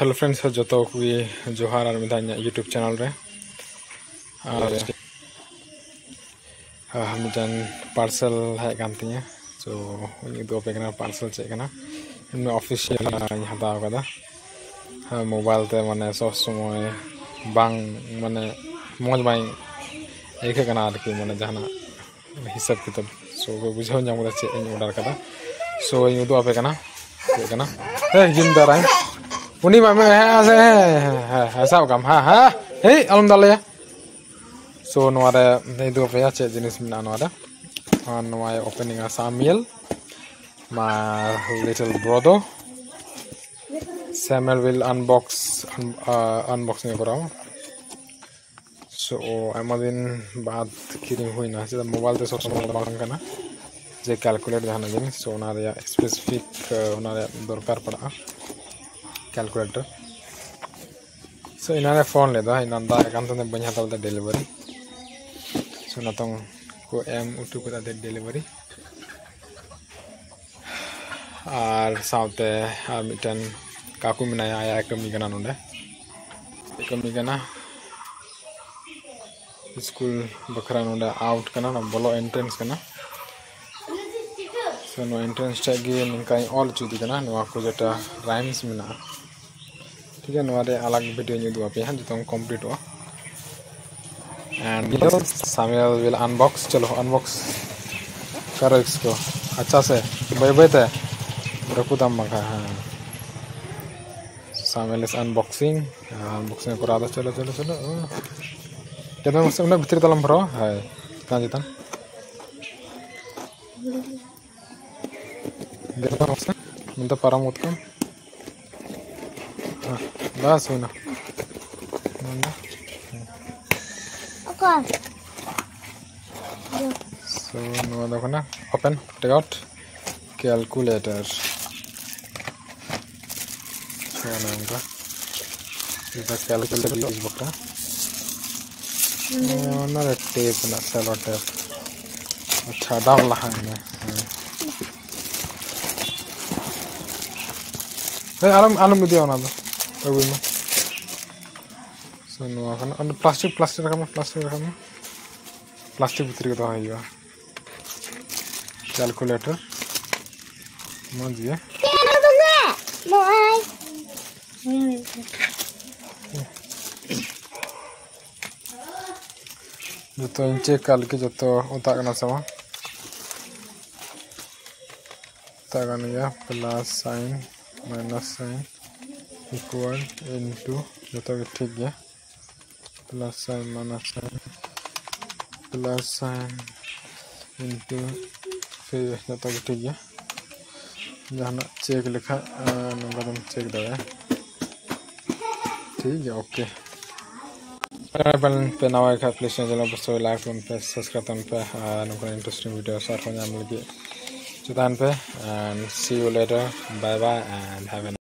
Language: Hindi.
हेलो फ्रेंड्स जो कोई जोहार और मिदा यूट्यूब चैनल रे और मिदन पार्सल है कांतिया सो दो पे पार्सल चेकना इनमें ऑफिशियल हताव कदा मोबाइल ते माने सब समय बांग माने मौज बाई एके कना आरकी माने जहाना हिसाब किताब सो बुझाव जाम चे ऑर्डर कदा सो इन उदू आपे कना चेकना जिंदाराय उनी मामे है साब काम हाँ हे अलम दालया सो नोआरे दो पे चे जिनिस मिना नोआरे नोआय ओपनिंग आ Samuel my little brother Samuel will unboxing कराओ सो आयमा दिन बाद किरिंग हुई ना से मोबाइल ते सब समय बांग कना जे कैलकुलेट जहाना जिनिस सो ना रे स्पेसिफिक ना रे दरकार पड़ा कैलकुलेटर सो इन्हें फोन लेदा इन्हें एकांत बन हता डिलीवरी सो नतंग को एम उतु को डिलीवरी और साउते मिटन काकू मेनाया आया कमी कना नोंडे कमी कना स्कूल बखरा नोंडे आउट कना ना बोलो एंट्रेंस कना सो नो एंट्रेंस टाइगे निका ऑल चुदी कना नोआ को जेटा राइम्स मेना ठीक है नोआरे अलग वीडियो न्यू दुआ पे हैं जो तुम कंप्लीट हो एंड Samuel will unbox चलो अनबॉक्स करो इसको अच्छा से बाय बाय ते रखो तम मगा हां Samuel is unboxing करा दो चलो चलो चलो केतना मसना भीतर तलम भरो हाय ता जतन देखो मसना मन तो परम उत्कम बस होना so no देखो ना open take out calculator so ना इधर calculator यूज बकरा ना टेप ना सेलो टेप अच्छा डाल रहा है आलम दिया ना तो अभी में so no kan plastic रखा प्लास्टिक भीतर तो है कैलकुलेटर मजिए जो तो इंचे कल के जो तो उता करना समा उता करना plus sign minus sign equal into जो तो ठीक है plus sign minus sign plus sign into फिर जो तो ठीक है जहाँ चेक लिखा नंबर चेक दे ठीक है ओके पे नवा का प्लीज चैनल पर सो लाइक on पे सब्सक्राइब पे नंबर इंटरेस्टिंग वीडियो साथ में हम लगे चुतान पे and see you later bye bye and have a